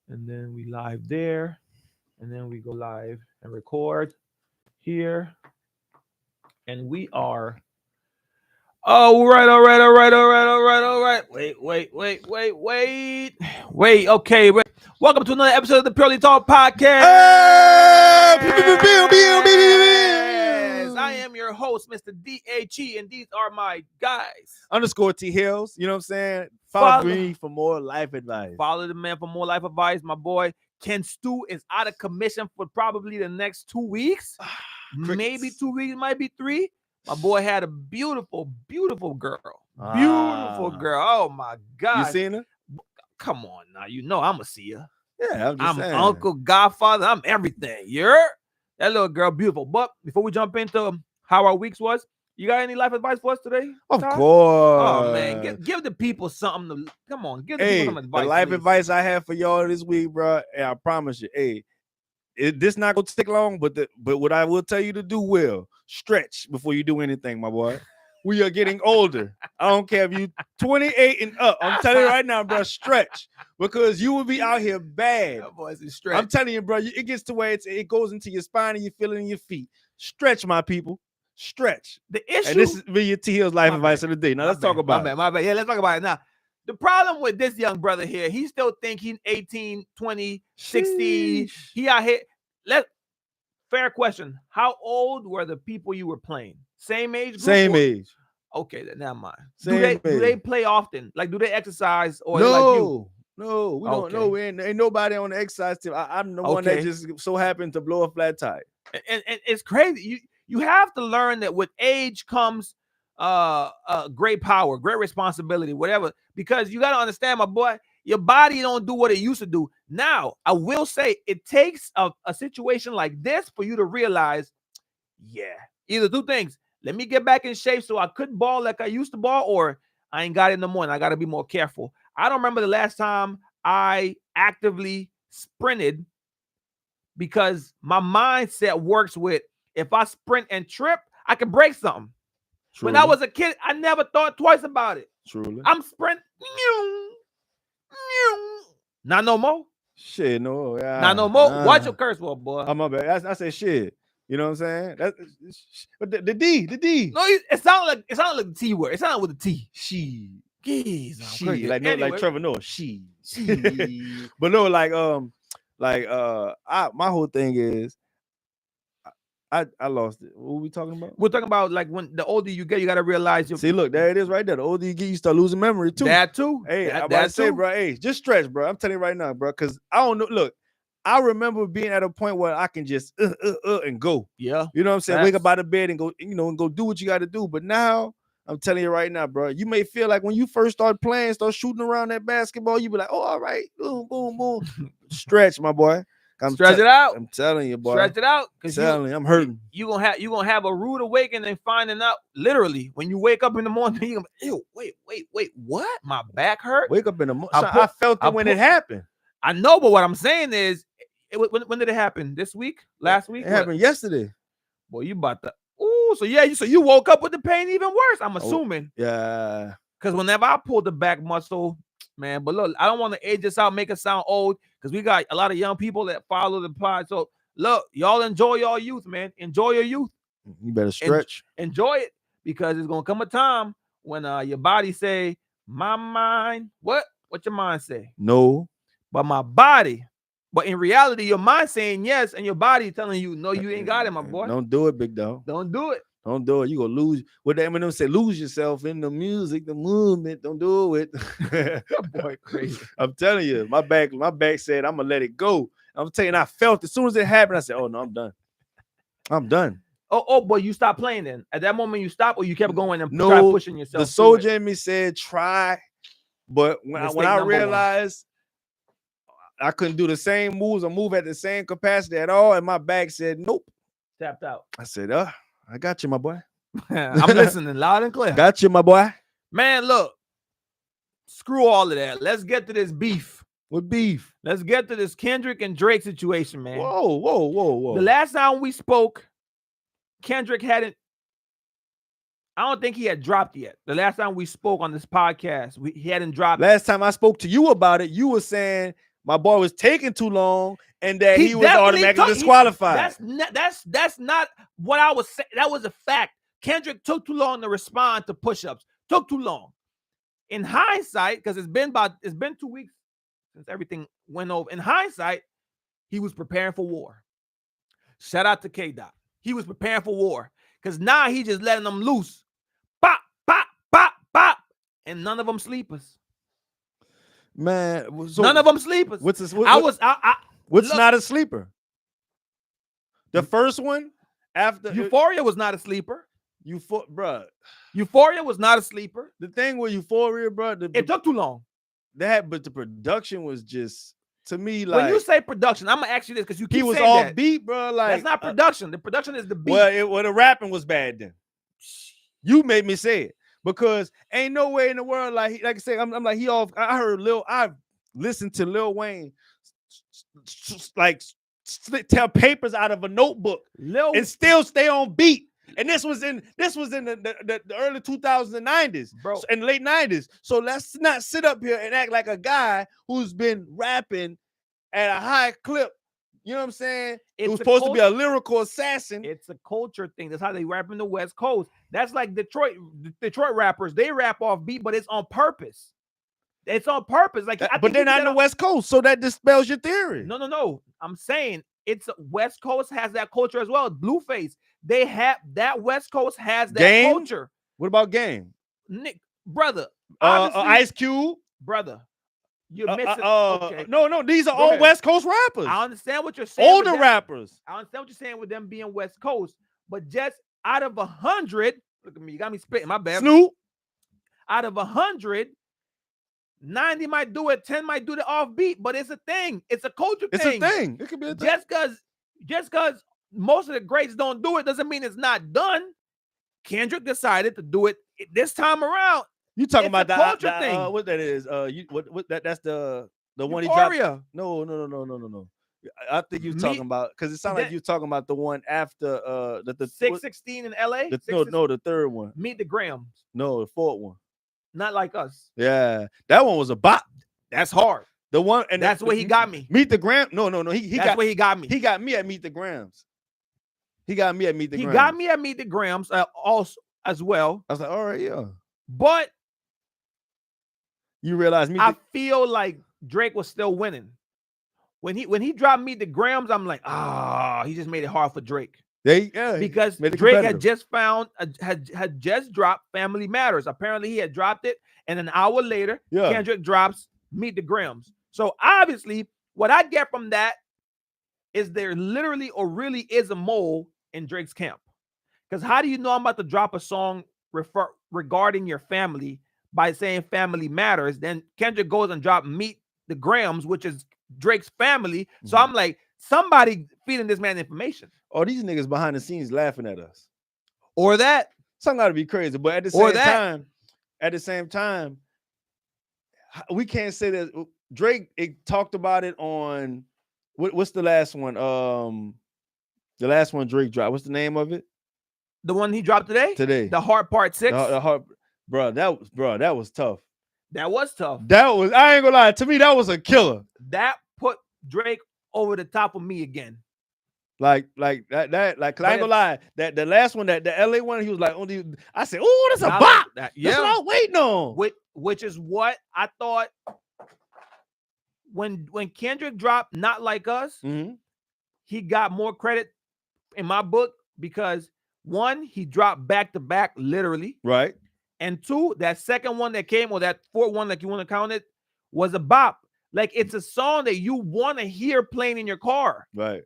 and then we live there, and then we go live and record here, and we are. All right, all right, all right, all right, all right, all right. Wait. Okay, wait. Welcome to another episode of the Purely Talk Oh, Podcast. I am your host, Mr. DHE, and these are my guys. underscore T Hills. You know what I'm saying? Follow- Follow me for more life advice. Follow the man for more life advice. My boy Ken Stu is out of commission for probably the next 2 weeks. Maybe Crickets. 2 weeks, might be 3. My boy had a beautiful, beautiful girl. Beautiful girl. Oh my God. You seen her? Come on now. You know I'ma see her. Yeah, I'm just I'm saying. uncle, godfather, I'm everything. You're that little girl, beautiful. But before we jump into how our weeks was, you got any life advice for us today? Of Ty? course. Oh man, give the people something to come on, give the Hey, people some advice. the life please. advice I have for y'all this week, bro. And I promise you, this not gonna take long, but what I will tell you to do will stretch before you do anything, my boy. We are getting older. I don't care if you 28 and up. I'm telling you right now, bro, stretch because you will be out here bad. That boy's a stretch. I'm telling you, bro, it gets to where it goes into your spine and you feel it in your feet. Stretch, my people. Stretch. The issue. And this is your T Hills life My advice bad. of the day. Now My let's talk bad, about my it. bad, my bad. Yeah, let's talk about it now. The problem with this young brother here, he still think he's 18, 20, 60. Sheesh. He out here. Fair question. How old were the people you were playing? Same age group? Same or- age. Okay, then never mind. Same Do they age. play often? Like, do they exercise or like you? No, we Okay. don't know. Ain't nobody on the exercise team. I'm the one that Okay. just so happened to blow a flat tire. And it's crazy. You have to learn that with age comes great power, great responsibility, whatever. Because you got to understand, my boy, your body don't do what it used to do. Now, I will say it takes a situation like this for you to realize, yeah, either two things. Let me get back in shape so I could ball like I used to ball, or I ain't got it in the morning. I got to be more careful. I don't remember the last time I actively sprinted because my mindset works with if I sprint and trip, I can break something. When I was a kid, I never thought twice about it. Truly. I'm sprinting. Not no more. Shit, no. Not no more. Watch your curse word, boy. I'm my bad. I said shit. You know what I'm saying? But the D. No, it sounded like the T word. It sounded with the T. She. Jeez, She. Like no, like Trevor Noah. She. She. But no, my whole thing is I lost it. What were we talking about? We're talking about like when the older you get, you got to realize your. See, look, there it is right there. The older you get, you start losing memory too. That too. Hey, I'm about that to say, too. bro, hey, just stretch, bro. I'm telling you right now, bro, because I don't know. Look, I remember being at a point where I can just and go. Yeah. You know what I'm saying? Facts. Wake up out of bed and go, and go do what you got to do. But now, I'm telling you right now, bro, you may feel like when you first start playing, start shooting around that basketball, you be like, oh, all right, boom, boom, boom. Stretch, my boy. Stretch it out. I'm telling you, boy. Stretch it out. I'm telling you, I'm hurting. You gonna have a rude awakening and finding out literally when you wake up in the morning. You gonna be, ew, wait, what? My back hurt. Wake up in the morning. I I felt it when it happened. I know, but what I'm saying is, when did it happen? This week? Last week? It happened yesterday. Boy, you about to. Ooh, so yeah, you woke up with the pain even worse. I'm assuming. Yeah. Because whenever I pull the back muscle, man, but look, I don't want to age this out, make it sound old, because we got a lot of young people that follow the pod. So look, y'all enjoy your youth, man. Enjoy your youth. You better stretch. Enjoy it, because it's gonna come a time when your body say, my mind, what your mind say? No. But my body. But in reality, your mind saying yes, and your body telling you, no, you ain't got it, my boy. Don't do it, big dog. Don't do it. Don't do it. You gonna lose. What the Eminem said, lose yourself in the music, the movement. Don't do it. That boy crazy. I'm telling you, my back said, I'm gonna let it go. I'm telling you, I felt it. As soon as it happened, I said, oh no, I'm done. I'm done. Oh, boy, you stopped playing then. At that moment, you stopped, or you kept going and No, try pushing yourself. The soldier in me said, try. But when Mistake I number realized I couldn't do the same moves or move at the same capacity at all, and my back said, nope. Tapped out. I said, I got you, my boy. I'm listening loud and clear. Got you, my boy. Man, look. Screw all of that. Let's get to this beef. With beef. Let's get to this Kendrick and Drake situation, man. Whoa. The last time we spoke, Kendrick hadn't. I don't think he had dropped yet. The last time we spoke on this podcast, he hadn't dropped. Last time I spoke to you about it, you were saying my boy was taking too long, and that he was definitely automatically disqualified. That's not what I was saying. That was a fact. Kendrick took too long to respond to push-ups. Took too long. In hindsight, because it's been 2 weeks since everything went over. In hindsight, he was preparing for war. Shout out to K-Dot. He was preparing for war. Because now he just letting them loose. Pop, pop, pop, pop. And none of them sleepers. Man, so none of them sleepers. What's look, not a sleeper? The first one after Euphoria was not a sleeper. Bruh. Euphoria was not a sleeper. The thing with Euphoria, bro, it took too long. But the production was just, to me, like, when you say production, I'm gonna ask you this because you keep he was saying off that. beat, bro. Like, that's not production. The production is the beat. Well, the rapping was bad then. You made me say it because ain't no way in the world, like I said, I'm like he off. I listened to Lil Wayne like tell papers out of a notebook and still stay on beat. And this was in the early 2000s and 90s, bro, and late 90s. So let's not sit up here and act like a guy who's been rapping at a high clip. You know what I'm saying? Who's supposed to be a lyrical assassin. It's a culture thing. That's how they rap in the West Coast. That's like Detroit rappers. They rap off beat, but it's on purpose. It's on purpose. Like, but they're not in the West Coast, so that dispels your theory. No. I'm saying it's West Coast has that culture as well. Blueface. They have that. West Coast has that culture. What about Game? Nick, brother. Ice Cube, brother. You're missing. Okay. No. These are all West Coast rappers. I understand what you're saying. Older rappers. I understand what you're saying with them being West Coast, but just out of 100, look at me. You got me spitting. My bad. Snoop. Out of 100, 90 might do it. 10 might do the offbeat, but it's a thing. It's a culture thing. It's a thing. It could be a thing. Just because most of the greats don't do it doesn't mean it's not done. Kendrick decided to do it this time around. You talking about the culture thing? What that is? That's the one Euphoria. he dropped. No. I think you're talking about, because it sounds like you're talking about the one after the 616 in LA. The third one. Meet the Grams. No, the fourth one. Not Like Us. Yeah, that one was a bop. That's hard. The one, and that's where he got me. Meet the Gram. No. That's where he got me. He got me at Meet the Grams. He got me at Meet the Grams. He got me at Meet the Grams also as well. I was like, all right, yeah. But you realize I feel like Drake was still winning. When he dropped Meet the Grams, I'm like, he just made it hard for Drake. Because Drake had just had just dropped Family Matters. Apparently he had dropped it, and an hour later, Kendrick drops Meet the Grams. So obviously, what I get from that is there literally or really is a mole in Drake's camp. Because how do you know I'm about to drop a song regarding your family by saying Family Matters? Then Kendrick goes and drops Meet the Grams, which is Drake's family. So I'm like, somebody feeding this man information. Oh, these niggas behind the scenes laughing at us. Or that. Something got to be crazy. But at the same time, we can't say that Drake talked about it on what's the last one? The last one Drake dropped. What's the name of it? The one he dropped today? The Heart Part 6. The Heart, that was tough. That was tough. I ain't gonna lie. To me, that was a killer. That put Drake over the top of me again. Like that, cause I ain't gonna lie. That the last one, that the LA one, he was like, I said, oh, that's a bop. That's what I was waiting on. Which is what I thought when Kendrick dropped Not Like Us, he got more credit in my book because one, he dropped back to back, literally. Right. And two, that second one that came, or that fourth one, like you want to count it, was a bop. Like, it's a song that you want to hear playing in your car. Right.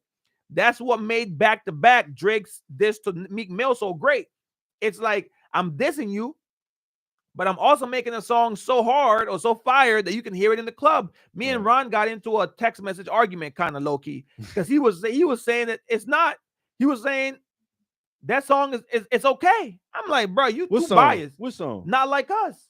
That's what made back to back Drake's diss to Meek Mill so great. It's like, I'm dissing you, but I'm also making a song so hard or so fire that you can hear it in the club. Me and Ron got into a text message argument, kind of low key, because he was saying that it's not. He was saying that song is it's okay. I'm like, bro, you too biased. What song? Not Like Us.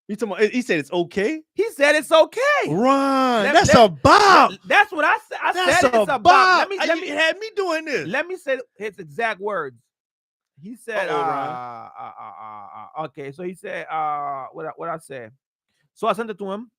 He said it's okay. He said it's okay. Ron, that's a bop. That's what I said. I said it's a bop. Let me had me doing this. Let me say his exact words. He said, okay. So he said, what I said. So I sent it to him.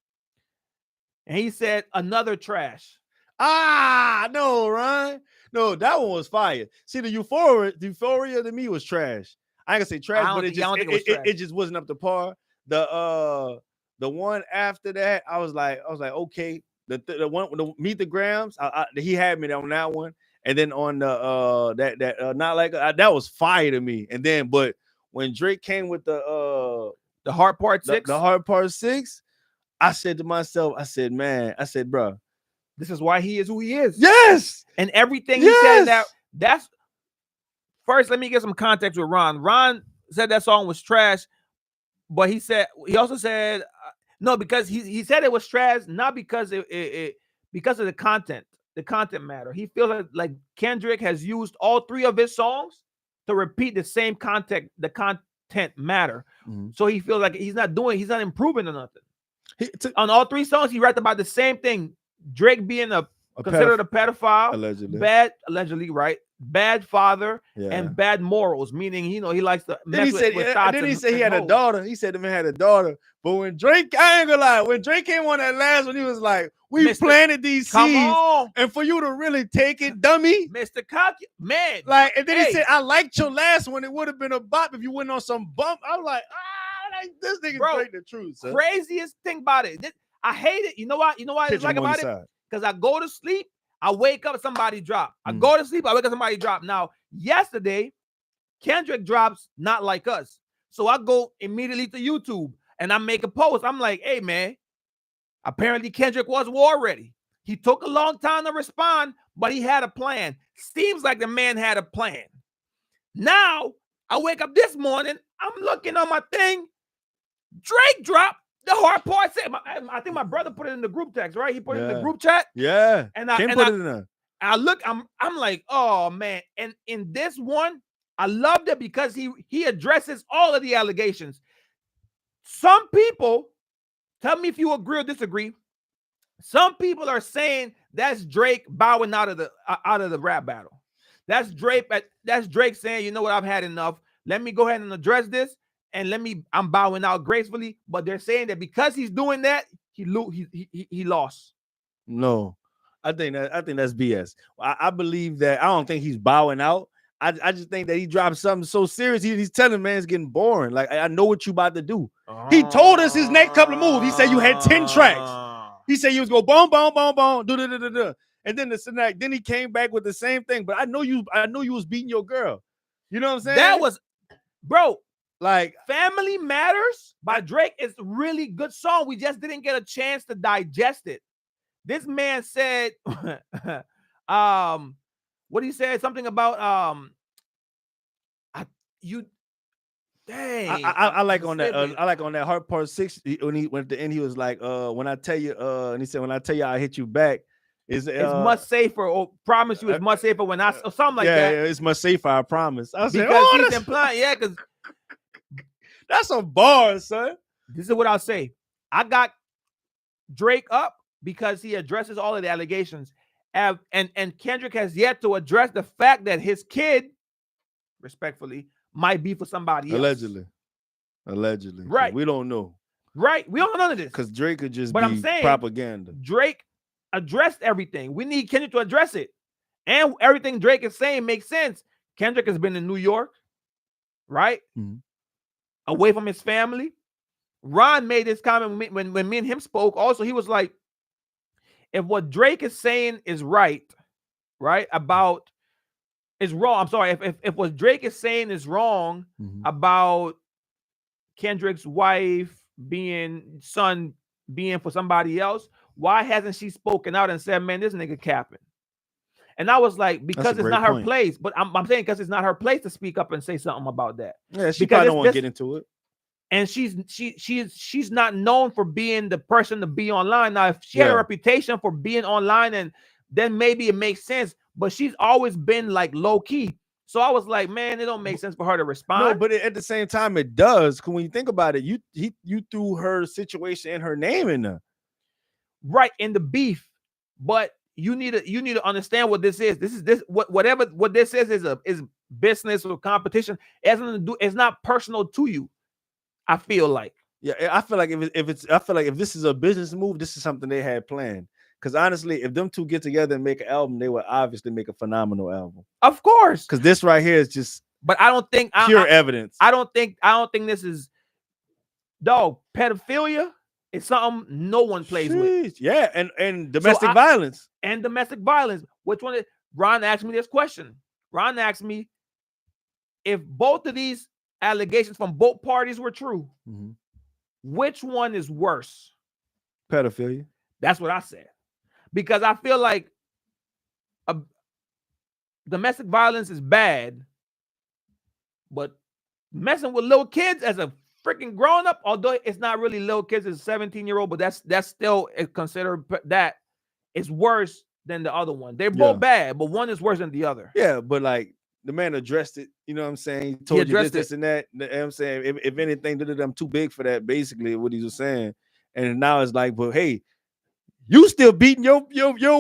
and he said another trash. Ah, no, Ron. No, that one was fire. See, the euphoria to me was trash. I ain't gonna say trash, but I don't think it was trash. it just wasn't up to par. The one after that, I was like, okay. The one, the Meet the Grams, he had me on that one, and then on the not like that was fire to me. And then, but when Drake came with the Hard Part 6, the Hard Part 6, I said to myself, I said, bro, this is why he is who he is. Yes, and everything he said that's first. Let me get some context with Ron. Ron said that song was trash, but he also said no, because he said it was trash, not because it because of the content matter. He feels like Kendrick has used all 3 of his songs to repeat the same content matter. So he feels like he's not improving or nothing. On all 3 songs, he rapped about the same thing. Drake being considered a pedophile, allegedly, right? Bad father and bad morals, meaning he likes to mess with thoughts. Then he said he had a daughter. He said the man had a daughter. But when Drake, I ain't gonna lie, when Drake came on that last one, he was like, "We planted these seeds, and for you to really take it, dummy, Mr. Cocky, man." Like, and then he said, "I liked your last one. It would have been a bop if you went on some bump." I was like, like this nigga break the truth. Son. Craziest thing about it, I hate it. You know why? It's like about it? Because I go to sleep, I wake up, somebody drop. I go to sleep, I wake up, somebody drop. Now, yesterday, Kendrick drops Not Like Us. So I go immediately to YouTube and I make a post. I'm like, hey, man, apparently Kendrick was war ready. He took a long time to respond, but he had a plan. Seems like the man had a plan. Now, I wake up this morning, I'm looking on my thing. Drake dropped the Hard Part 6. I think my brother put it in the group text, right? He put it in the group chat. Yeah. And I put it in there. I look, I'm like, oh man. And in this one, I loved it because he addresses all of the allegations. Some people, tell me if you agree or disagree. Some people are saying that's Drake bowing out of the rap battle. That's Drake saying, you know what, I've had enough. Let me go ahead and address this. And I'm bowing out gracefully, but they're saying that because he's doing that, he lost. No, I think that's BS. I believe that. I don't think he's bowing out. I just think that he dropped something so serious. He's telling man it's getting boring. Like, I know what you about to do. He told us his next couple of moves. He said you had 10 tracks. He said you was go boom, boom, boom, boom, do. And then he came back with the same thing. But I know you was beating your girl. You know what I'm saying? That was, bro. Like, Family Matters by Drake is a really good song. We just didn't get a chance to digest it. This man said, what he said, something about I like on that I like on that Hard Part 6 when he went at the end, he was like, when I tell you, and he said, when I tell you I hit you back, it's much safer, or promise you it's much safer when I something like that. Yeah, it's much safer, I promise. I was because he's implying, because that's some bars, son. This is what I'll say. I got Drake up because he addresses all of the allegations. And Kendrick has yet to address the fact that his kid, respectfully, might be for somebody else. Allegedly. Right. We don't know. Right. We don't know none of this. Because Drake could just be propaganda. Drake addressed everything. We need Kendrick to address it. And everything Drake is saying makes sense. Kendrick has been in New York, right? Mm-hmm. Away from his family. Ron made this comment when me and him spoke. Also, he was like, if what Drake is saying is right, about is wrong. I'm sorry. If what Drake is saying is wrong about Kendrick's son being for somebody else, why hasn't she spoken out and said, man, this nigga capping? And I was like, because it's not her place. But I'm saying because it's not her place to speak up and say something about that. Yeah, she probably don't want to get into it. And she's not known for being the person to be online. Now, if she had a reputation for being online, and then maybe it makes sense. But she's always been like low key. So I was like, man, it don't make sense for her to respond. No, but at the same time, it does. Because when you think about it, you threw her situation and her name in there, right, in the beef. But you need to understand what this is. Whatever this is business or competition. It's not personal to you. I feel like Yeah, I feel like I feel like if this is a business move, this is something they had planned. Because honestly, if them two get together and make an album, they would obviously make a phenomenal album. Of course. Because this right here is just But I don't think pure evidence. I don't think this is dog pedophilia. It's something no one plays with. Yeah, and domestic violence. And domestic violence. Which one? Ron asked me this question. Ron asked me if both of these allegations from both parties were true, which one is worse? Pedophilia. That's what I said. Because I feel like domestic violence is bad, but messing with little kids as a freaking grown up, although it's not really little kids, it's a 17-year-old, but that's still considered that is worse than the other one. They're both bad, but one is worse than the other. Yeah, but like the man addressed it. You know what I'm saying? He told you this and that. You know what I'm saying? If anything, I'm too big for that. Basically, what he was saying. And now it's like, but hey, you still beating your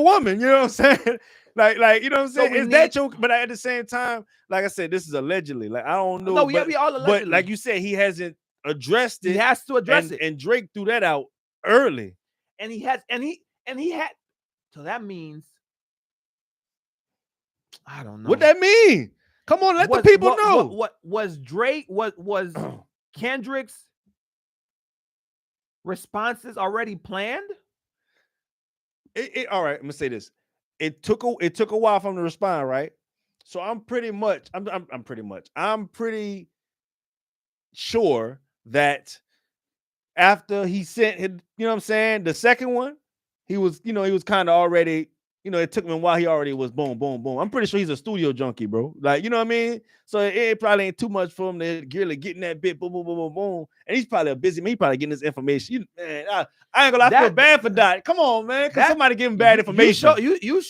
woman. You know what I'm saying? like you know what I'm saying? Is that your? But at the same time, like I said, this is allegedly. Like I don't know. No, we all allegedly. But like you said, he hasn't addressed it. He has to address it. And Drake threw that out early. And he has, and he had. So that means, I don't know what that mean. Come on, let the people know. What was Drake? What was Kendrick's responses already planned? All right, I'm gonna say this. It took a while for him to respond, right? So I'm pretty sure that after he sent his, you know what I'm saying, the second one, he was kind of already, it took him a while. He already was boom, boom, boom. I'm pretty sure he's a studio junkie, bro. Like, you know what I mean? So it probably ain't too much for him to really get in that bit, boom, boom, boom, boom, boom. And he's probably a busy man. He probably getting this information. Man, I ain't gonna lie, I feel bad for Dot. Come on, man. Cause somebody give him bad information. You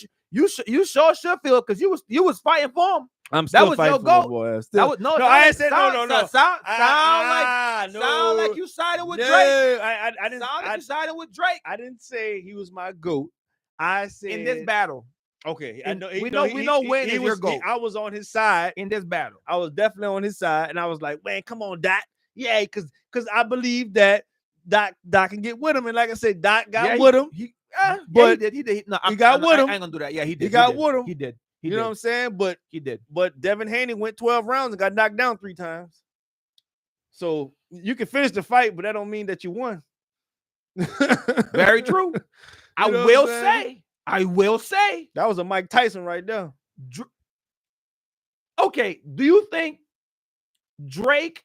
sure should feel, because you was fighting for him. I'm still fighting for my boy. I ain't said no. Sound like you sided with Drake. I didn't. Sound like you sided with Drake. I didn't say he was my GOAT. I said in this battle. Okay, I know. We know when he was GOAT. I was on his side in this battle. I was definitely on his side, and I was like, man, come on, Dot. Yeah, because I believe that Dot can get with him, and like I said, Dot got with him. He did. No, he got with him. I ain't gonna do that. Yeah, he did. He got with him. He did. You know what I'm saying? But he did. But Devin Haney went 12 rounds and got knocked down 3 times. So you can finish the fight, but that don't mean that you won. Very true. I will say that was a Mike Tyson right there. Okay, do you think Drake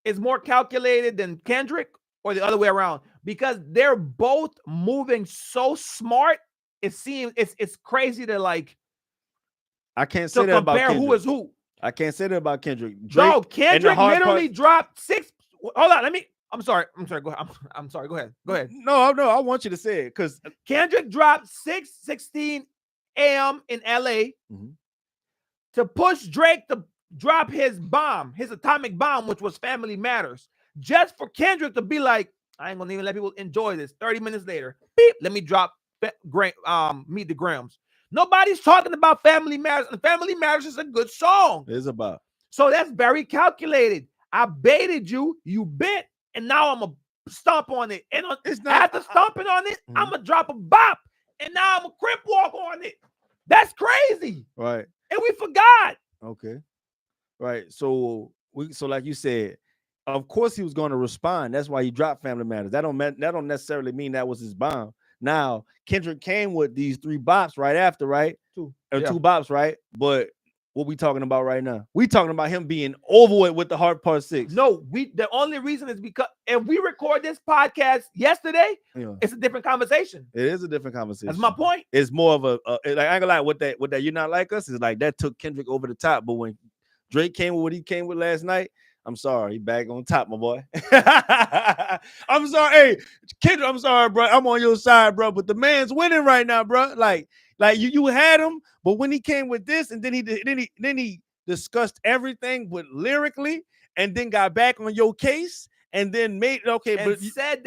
is more calculated than Kendrick, or the other way around? Because they're both moving so smart. It seems it's crazy to like. I can't say that about Kendrick. Who is who. I can't say that about Kendrick. No, Kendrick literally dropped 6. Hold on, I'm sorry. Go ahead. I'm sorry. Go ahead. No. I want you to say it, because Kendrick dropped 6:16 a.m. in LA to push Drake to drop his bomb, his atomic bomb, which was Family Matters, just for Kendrick to be like, I ain't gonna even let people enjoy this. 30 minutes later, beep, let me drop Meet the Grams. Nobody's talking about Family Matters, and Family Matters is a good song. It is about. So that's very calculated. I baited you, you bit, and now I'm gonna stomp on it. And after stomping on it, I'm gonna drop a bop, and now I'm a crip walk on it. That's crazy, right? And we forgot. Okay, right. So like you said, of course he was going to respond. That's why he dropped Family Matters. That don't necessarily mean that was his bomb. Now, Kendrick came with these 3 bops right after, right? 2 bops, right? But what we talking about right now? We talking about him being over it with the Heart Part 6. No, the only reason is because if we record this podcast yesterday, it's a different conversation. It is a different conversation. That's my point. It's more of a like, I ain't gonna lie, with that You're Not Like Us is like that took Kendrick over the top. But when Drake came with what he came with last night, I'm sorry, he back on top, my boy. I'm sorry, hey, Kendrick, I'm sorry, bro. I'm on your side, bro. But the man's winning right now, bro. Like you had him, but when he came with this, and then he discussed everything, but lyrically, and then got back on your case, and then made but said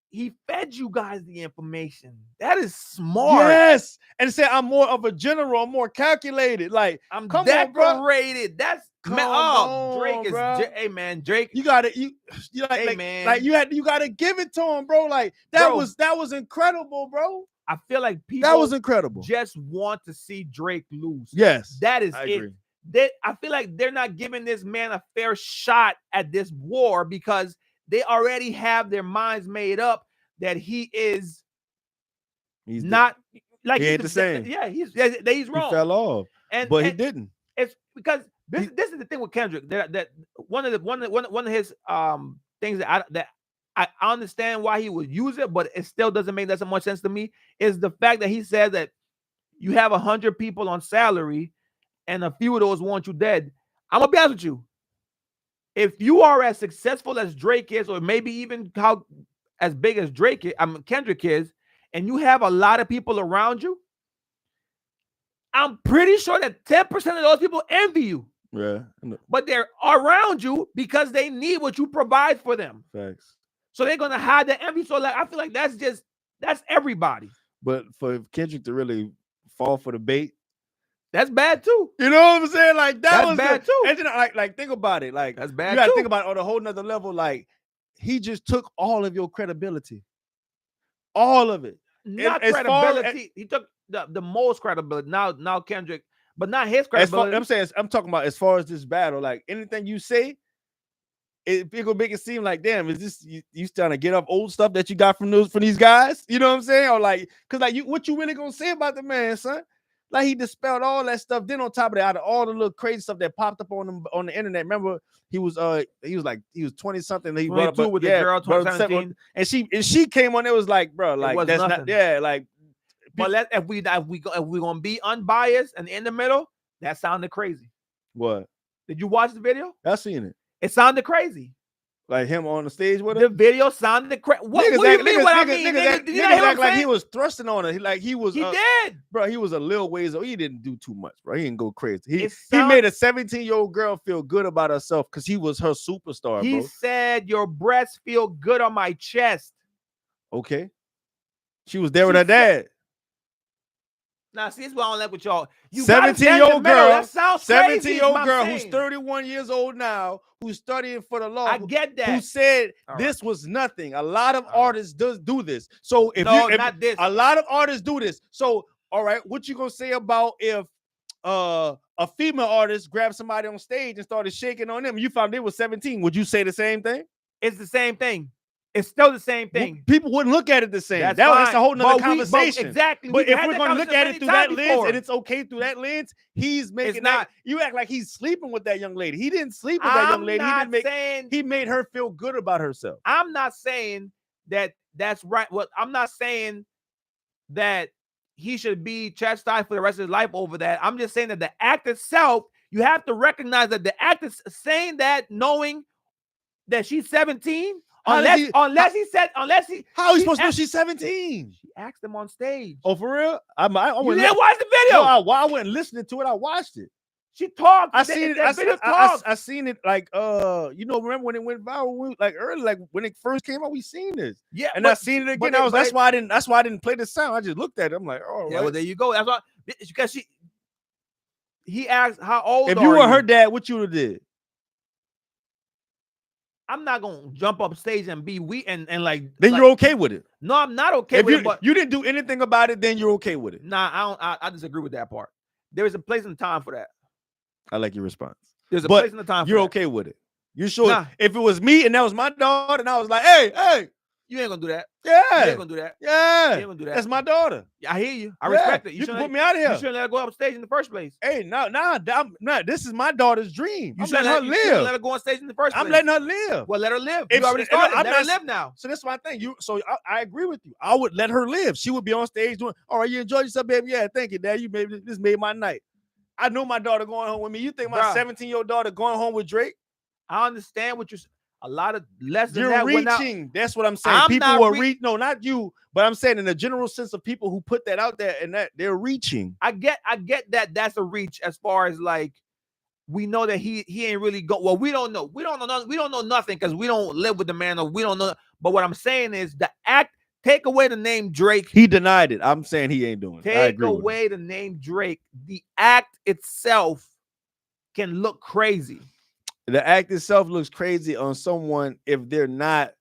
he fed you guys the information. That is smart. Yes, and said I'm more of a general, I'm more calculated. Like I'm decorated. Come Man, on, Drake is. bro. Hey man, Drake. You gotta Hey, like, man. you gotta give it to him, bro. Like that Bro. was incredible, bro. I feel like people That was incredible. just want to see Drake lose. Yes, That is I it. agree. I feel like they're not giving this man a fair shot at this war because they already have their minds made up that he is He's not like he ain't the same. Yeah, he's wrong. He fell off, but he didn't. It's because this is the thing with Kendrick. That one of his things that I understand why he would use it, but it still doesn't make that so much sense to me. Is the fact that he says that you have 100 people on salary, and a few of those want you dead. I'm gonna be honest with you. If you are as successful as Drake is, or maybe even as big as Kendrick is, and you have a lot of people around you, I'm pretty sure that 10% of those people envy you. Yeah. But they're around you because they need what you provide for them. Facts. So they're gonna hide the envy. So like I feel like that's everybody. But for Kendrick to really fall for the bait, that's bad too. You know what I'm saying? Like that was bad too. And then like think about it. Like that's bad. You gotta think about it on a whole nother level. Like he just took all of your credibility. All of it. Not credibility. He took the most credibility. Now Kendrick, but not his credibility. I'm talking about as far as this battle. Like anything you say, it gonna make it seem like, damn, is this you trying to get up old stuff that you got from these guys? You know what I'm saying? Or like, cause like what you really gonna say about the man, son? Like he dispelled all that stuff. Then on top of that, out of all the little crazy stuff that popped up on the internet, remember he was 20 something. He brought up with the girl 2017, and she came on. It was like, bro, like that's nothing. Not like. But if we gonna be unbiased and in the middle, that sounded crazy. What? Did you watch the video? I seen it. It sounded crazy. Like him on the stage with her? The video sounded crazy. What do you mean what I mean? Niggas act like he was thrusting on her. He did. Bro, he was a little ways old. He didn't do too much, bro. He didn't go crazy. He made a 17-year-old girl feel good about herself because he was her superstar, he bro. said, your breasts feel good on my chest. Okay. She was there with her dad. Now, see, this is what I don't like with y'all. 17-year-old girl, that sounds crazy. 17-year-old girl who's 31 years old now, who's studying for the law. I get that. Who said this was nothing. A lot of artists do this. So if not this. A lot of artists do this. So all right, what you gonna say about if a female artist grabbed somebody on stage and started shaking on them? You found they was 17. Would you say the same thing? It's the same thing. It's still the same thing. Well, people wouldn't look at it the same. That's a whole nother conversation. Exactly. But if we're going to look at it through that lens, and it's okay through that lens, he's making that. You act like he's sleeping with that young lady. He didn't sleep with that young lady. He made her feel good about herself. I'm not saying that that's right. Well, I'm not saying that he should be chastised for the rest of his life over that. I'm just saying that the act itself, you have to recognize that the act is saying that knowing that she's 17. Unless he how he supposed to know she's 17? She asked him on stage. Oh, for real? I didn't watch the video. No, I wasn't listening to it. I watched it. She talked. I seen it. I seen it like remember when it went viral? Like early, like when it first came out, we seen this. Yeah, and I seen it again. That's why I didn't play the sound. I just looked at it. I'm like, oh, yeah, well, there you go. That's why because he asked how old. If you were her dad, what you would have did? I'm not gonna jump up stage and be weak and like. Then you're okay with it. No, I'm not okay with it. But you didn't do anything about it, then you're okay with it. Nah, I disagree with that part. There is a place and time for that. I like your response. There's a place and a time. You're okay with it. You sure? Nah. If it was me and that was my daughter, and I was like, hey. You ain't gonna do that. Yeah. You ain't gonna do that. Yeah. You ain't gonna do that. That's my daughter. I hear you. I respect it. You can put me out of here. You shouldn't let her go up stage in the first place. Hey, no. This is my daughter's dream. You shouldn't let her live. You shouldn't let her go on stage in the first place. I'm letting her live. Well, let her live. You already started. Let her live now. So that's my thing. I agree with you. I would let her live. She would be on stage doing, all right, you enjoyed yourself, baby? Yeah, thank you, Dad. This made my night. I know my daughter going home with me. You think my 17-year-old daughter going home with Drake? I understand what you're saying. A lot of less than you're that. Reaching. That's what I'm saying. People were no, not you, but I'm saying in the general sense of people who put that out there and that they're reaching. I get that that's a reach as far as like we know that he ain't really go. Well, we don't know. We don't know nothing because we don't live with the man or we don't know. But what I'm saying is the act. Take away the name Drake. He denied it. I'm saying he ain't doing it. Take away the name Drake. The act itself can look crazy. The act itself looks crazy on someone if they're not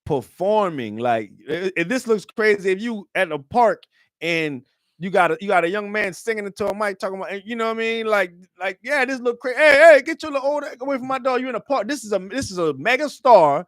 performing. Like if this looks crazy if you at a park and you got a young man singing into a mic talking about, you know what I mean? Like yeah, this look crazy. Hey, get your little old away from my dog. You in a park. This is a mega star,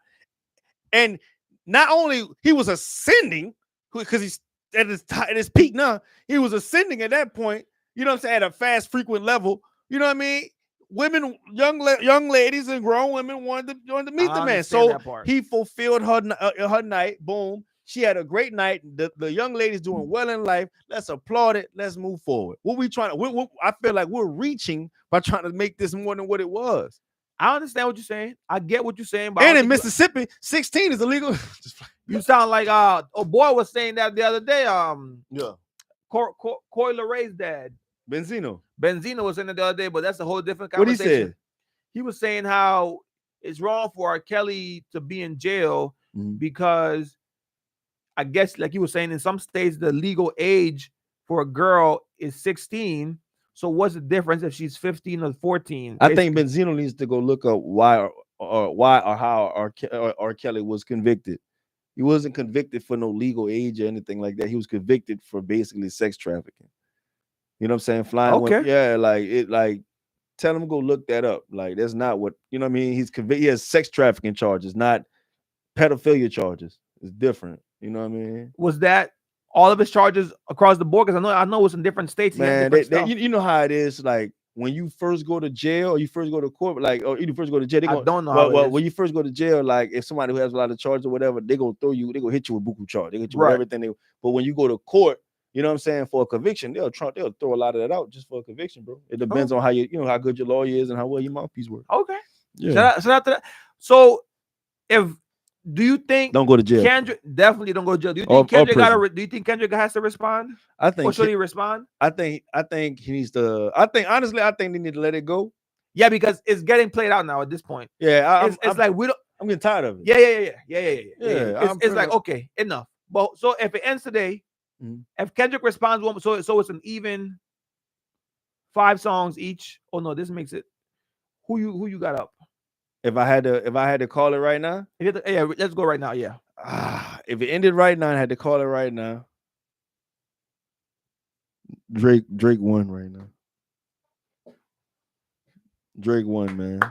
and not only he was ascending because he's at his peak now. He was ascending at that point. You know what I'm saying? At a fast, frequent level. You know what I mean? Women, young ladies and grown women wanted to meet the man. So he fulfilled her night. Boom. She had a great night. The young lady's doing well in life. Let's applaud it. Let's move forward. What we trying to? I feel like we're reaching by trying to make this more than what it was. I understand what you're saying. I get what you're saying. But and in Mississippi, 16 is illegal. You sound like a boy was saying that the other day. Yeah. Coi Lereigh's dad. Benzino was saying it the other day, but that's a whole different conversation. What he said? He was saying how it's wrong for R. Kelly to be in jail because I guess, like he was saying, in some states the legal age for a girl is 16. So what's the difference if she's 15 or 14? I think Benzino needs to go look up why or how R. Kelly was convicted. He wasn't convicted for no legal age or anything like that. He was convicted for basically sex trafficking. You know what I'm saying? Flying. Okay. Like tell him to go look that up. Like that's not what, you know what I mean? He's convicted. He has sex trafficking charges, not pedophilia charges. It's different. You know what I mean? Was that all of his charges across the board? Because I know it's in different states. Man, you know how it is. Like when you first go to jail or you first go to court, like, or you first go to jail, I don't know how it is. When you first go to jail, like if somebody who has a lot of charges or whatever, they gonna hit you with buku charge. They hit you with everything. But when you go to court, you know what I'm saying, for a conviction, they'll throw a lot of that out just for a conviction, bro. It depends on how you know how good your lawyer is and how well your mouthpiece works. Okay. Yeah. Shout out to that. So do you think don't go to jail? Kendrick definitely don't go to jail. Do you think Kendrick do you think Kendrick has to respond? I think. Or should he respond? I think he needs to. Honestly, I think they need to let it go. Yeah, because it's getting played out now at this point. Yeah, it's like we don't. I'm getting tired of it. Yeah. It's like okay, enough. But so if it ends today, if Kendrick responds, so it's an even 5 songs each. Oh no, this makes it. Who you got up? If I had to call it right now, yeah, let's go right now. Yeah. If it ended right now, I had to call it right now. Drake won right now. Drake won, man.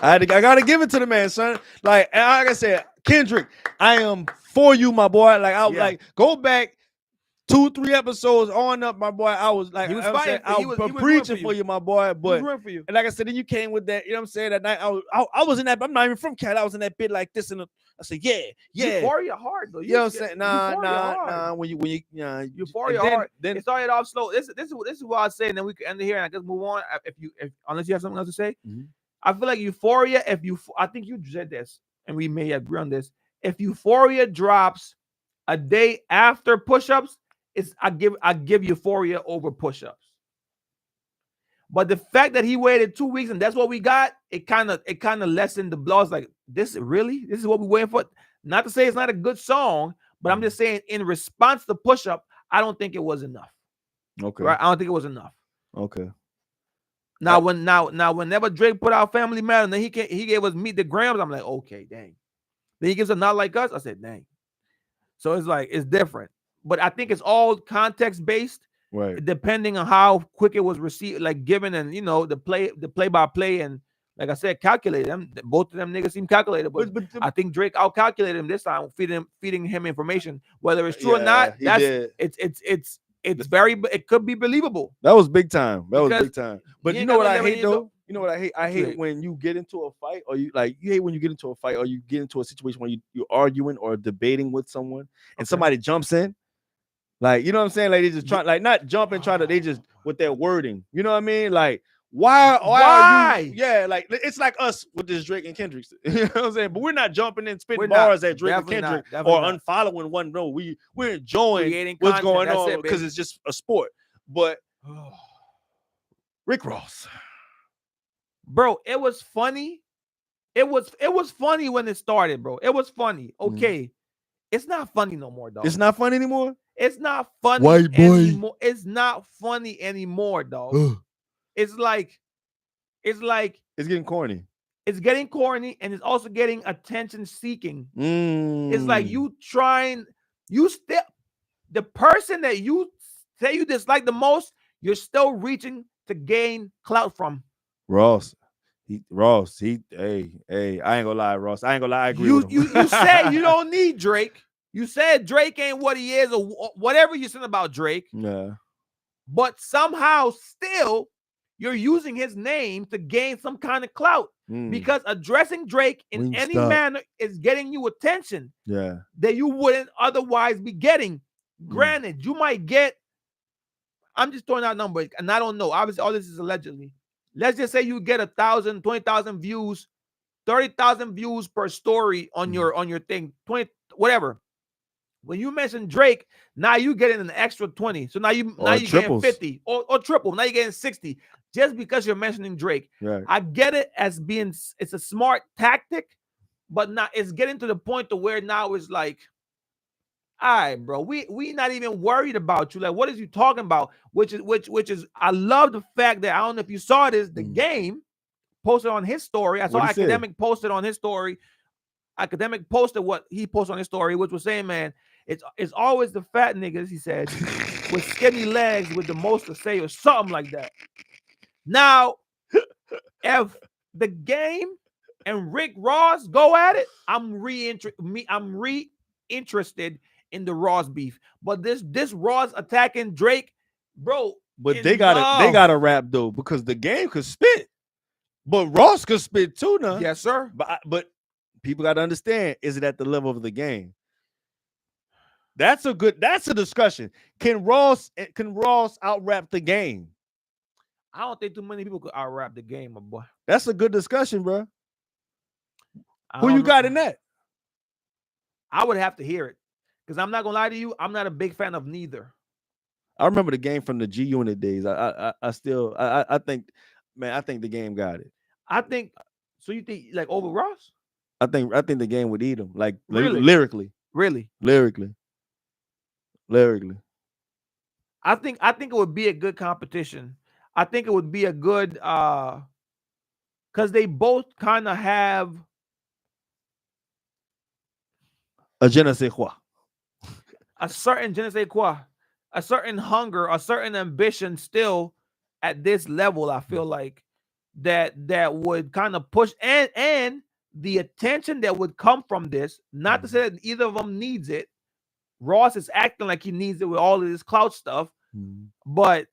I gotta give it to the man, son. Like I said, Kendrick, I am for you, my boy. Like I like go back 2-3 episodes on up, my boy. I was like, I was preaching for you, my boy. But and like I said, then you came with that. You know what I'm saying? That night, I was in that. I'm not even from Cali. I was in that bit like this, and I said, yeah. Euphoria hard though. You know what I'm saying? Nah. When you Euphoria hard. Then it started off slow. This is what I say, and then we can end it here and I just move on. If unless you have something else to say, I feel like Euphoria. I think you said this, and we may agree on this. If Euphoria drops a day after push-ups, I give Euphoria over push-ups. But the fact that he waited 2 weeks and that's what we got, it kind of lessened the blow. It's like, this is what we're waiting for. Not to say it's not a good song, but I'm just saying in response to push-up, I don't think it was enough. Okay. Right? I don't think it was enough. Okay. Now whenever Drake put out Family Matter and then he gave us Meet the Grams, I'm like, okay, dang. Then he gives a Not Like Us. I said, dang. So it's like it's different. But I think it's all context based, right? Depending on how quick it was received, like given, and the play by play, and like I said, calculated. Both of them niggas seem calculated, but I think Drake outcalculated him this time, feeding him information, whether it's true or not. It could be believable. That was big time. But you know what I hate though? You know what I hate? I hate when you get into a fight, or you hate when you get into a fight, or you get into a situation where you're arguing or debating with someone, and somebody jumps in. Like, you know what I'm saying? Like, they just try, like, not jump and try to, they just, with their wording. You know what I mean? Like, why are you? Yeah, like, it's like us with this Drake and Kendrick. You know what I'm saying? But we're not jumping in, spitting bars at Drake and Kendrick or unfollowing one. No, we're enjoying what's going on because it's just a sport. But Rick Ross. Bro, it was funny. It was funny when it started, bro. It was funny. Okay. It's not funny no more, dog. It's not funny anymore? It's not funny anymore. It's not funny anymore, dog. It's like it's like It's getting corny. it's getting corny and it's also getting attention seeking. It's like you still, the person that you say you dislike the most, you're still reaching to gain clout from. Ross. Hey, I ain't gonna lie, Ross. I ain't gonna lie, I agree with him. You say you don't need Drake. You said Drake ain't what he is, or whatever you said about Drake. Yeah. But somehow still you're using his name to gain some kind of clout. Because addressing Drake in any manner is getting you attention that you wouldn't otherwise be getting. Granted, you might get, I'm just throwing out numbers, and I don't know. Obviously, all this is allegedly. Let's just say you get 1,000, 20,000 views, 30,000 views per story on your thing, 20, whatever. When you mention Drake, now you getting an extra 20. So now you getting 50 or triple. Now you're getting 60 just because you're mentioning Drake. Right. I get it as being, it's a smart tactic, but now it's getting to the point to where now it's like, all right, bro, we not even worried about you. Like, what is you talking about? Which is I love the fact that, I don't know if you saw this, the game posted on his story. I saw Academic posted on his story. Academic posted what he posted on his story, which was saying, man, it's always the fat niggas, he said, with skinny legs with the most to say, or something like that. Now, if the game and Rick Ross go at it, I'm re-interested in the Ross beef. But this Ross attacking Drake, bro. But they gotta rap though, because the game could spit. But Ross could spit too now. Yes, sir. But people gotta understand, is it at the level of the game? That's a discussion. Can Ross out-rap the game? I don't think too many people could out-rap the game, my boy. That's a good discussion, bro. Who you got in that? I would have to hear it. Because I'm not gonna lie to you, I'm not a big fan of neither. I remember the game from the G Unit days. I think the game got it. I think so. You think like over Ross? I think the game would eat him, like really? lyrically. Really? Lyrically. I think it would be a good competition. I think it would be a good because they both kind of have a je ne sais quoi. A certain je ne sais quoi, a certain hunger, a certain ambition still at this level. I feel like that would kind of push and the attention that would come from this. Not to say that either of them needs it. Ross is acting like he needs it with all of this clout stuff, but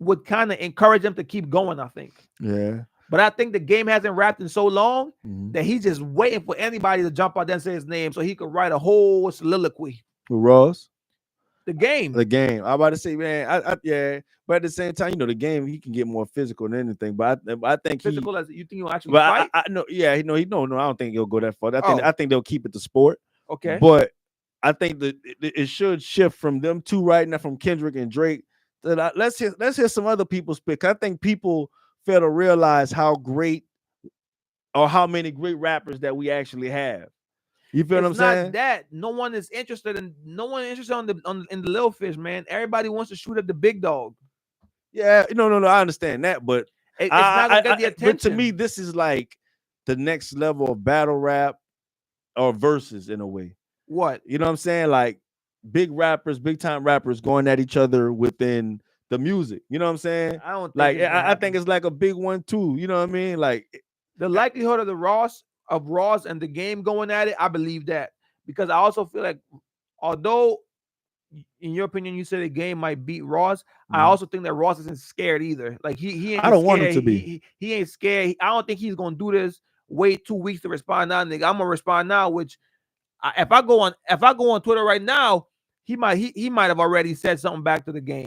would kind of encourage him to keep going, I think. Yeah. But I think the game hasn't rapped in so long that he's just waiting for anybody to jump out there and say his name so he could write a whole soliloquy. With Ross? The game. I'm about to say, man, yeah. But at the same time, you know, the game, he can get more physical than anything. But I think physical as you think he'll actually fight? I know, yeah, I don't think he'll go that far. I think they'll keep it the sport. Okay. But I think that it should shift from them two right now, from Kendrick and Drake. Let's hear some other people's pick. I think people fail to realize how great or how many great rappers that we actually have. You feel what I'm saying? Not that no one is interested in the little fish, man. Everybody wants to shoot at the big dog. Yeah, no, I understand that, but it's not gonna get the attention. But to me, this is like the next level of battle rap or verses in a way. What? You know what I'm saying? Like big time rappers going at each other within the music. You know what I'm saying? I don't think like I think it's like a big one too. You know what I mean? Like the likelihood of the Ross and the game going at it, I believe that, because I also feel like, although in your opinion you said the game might beat Ross, I also think that Ross isn't scared either. Like he ain't. I don't scared. want him to be. He ain't scared. I don't think he's gonna do this. Wait 2 weeks to respond now, nigga. I'm gonna respond now. Which if I go on Twitter right now, he might have already said something back to the game.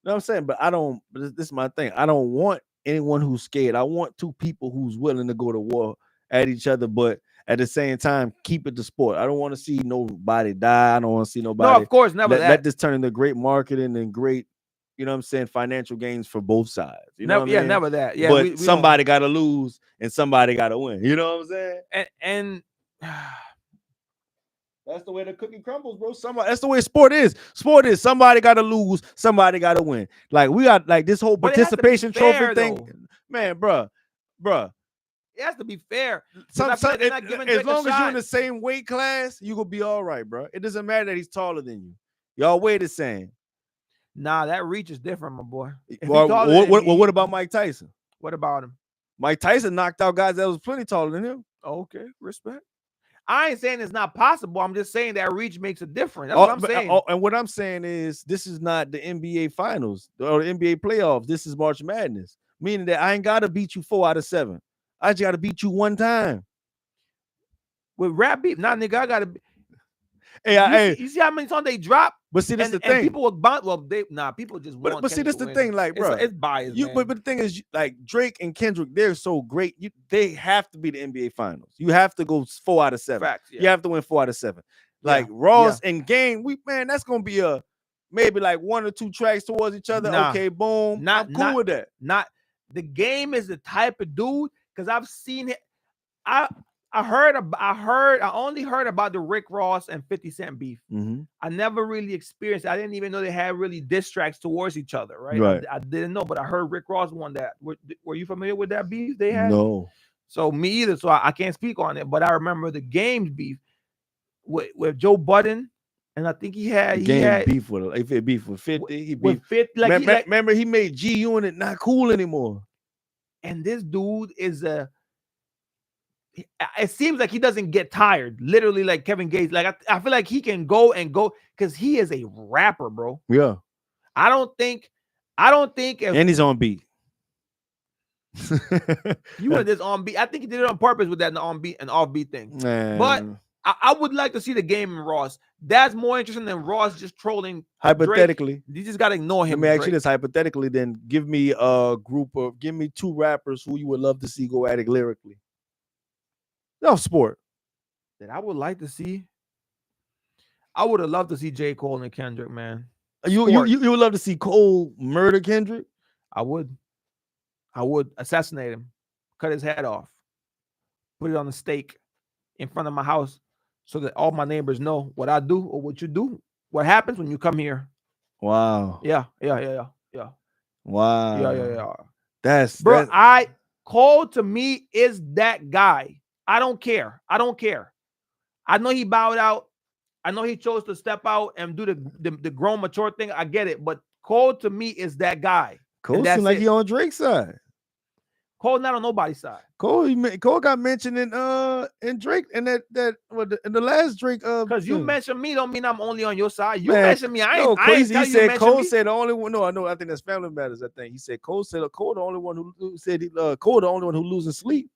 You know what I'm saying? But I don't. This is my thing. I don't want anyone who's scared. I want two people who's willing to go to war at each other, but at the same time, keep it the sport. I don't want to see nobody die. I don't want to see nobody. No, of course, never that. Let this turn into great marketing and great, you know what I'm saying, financial gains for both sides. You know what I mean? Never that. Yeah, but somebody got to lose and somebody got to win. You know what I'm saying? And that's the way the cookie crumbles, bro. That's the way sport is. Sport is somebody got to lose, somebody got to win. Like we got like this whole participation trophy thing. Man, bruh. It has to be fair. Some, I feel like they're not as giving Drake a long as you're in shot. the same weight class, you gonna be all right, bro. It doesn't matter that he's taller than you. Y'all weigh the same. Nah, that reach is different, my boy. If he Well, taller than me, what about Mike Tyson? what about him? Mike Tyson knocked out guys that was plenty taller than him. Okay, respect. I ain't saying it's not possible. I'm just saying that reach makes a difference. That's what I'm saying. And what I'm saying is, this is not the NBA Finals or the NBA playoffs. This is March Madness, meaning that I ain't gotta beat you 4 out of 7. I just gotta beat you one time. With rap beef, nah, nigga, I gotta. Hey, you see how many times they drop? But see, this and the thing. People will buy. Well, people just want. But see, this the thing, like, bro, it's biased. But the thing is, like, Drake and Kendrick, they're so great. They have to be the NBA Finals. You have to go 4 out of 7. Facts, yeah. You have to win 4 out of 7. Like Ross and Game, that's gonna be a maybe like 1 or 2 tracks towards each other. Okay, boom. I'm cool with that. Not the Game is the type of dude, because I've seen it. I only heard about the Rick Ross and 50 Cent beef. Mm-hmm. I never really experienced it. I didn't even know they had really diss tracks towards each other, right? I didn't know, but I heard Rick Ross won that. Were you familiar with that beef they had? No. So me either. So I can't speak on it, but I remember the Game's beef with Joe Budden, and I think he had beef with 50. He with beef. 50. Remember, he made G Unit not cool anymore. And this dude is it seems like he doesn't get tired, literally, like Kevin Gates. Like I feel like he can go because he is a rapper, bro. Yeah. I don't think and he's on beat. You wanted this on beat. I think he did it on purpose with that on beat and off beat thing. Man. But I would like to see the Game and Ross. That's more interesting than Ross just trolling. Hypothetically, Drake. You just gotta ignore him. Let me ask you this hypothetically. Then give me 2 rappers who you would love to see go at it lyrically. No sport that I would like to see. I would have loved to see J. Cole and Kendrick, man. You would love to see Cole murder Kendrick? I would assassinate him, cut his head off, put it on a stake in front of my house so that all my neighbors know what I do or what you do. What happens when you come here. Wow. Yeah. Wow. Yeah. That's Cole to me is that guy. I don't care. I know he bowed out. I know he chose to step out and do the grown mature thing. I get it, but Cole to me is that guy. Cole seems like he on Drake's side. Cole not on nobody's side. Cole got mentioned in Drake and in the last Drake. Because you mentioned me don't mean I'm only on your side. You mentioned me. I ain't crazy. He said Cole said the only one. No, I know. I think that's Family Matters. I think he said Cole the only one who said Cole the only one who losing sleep.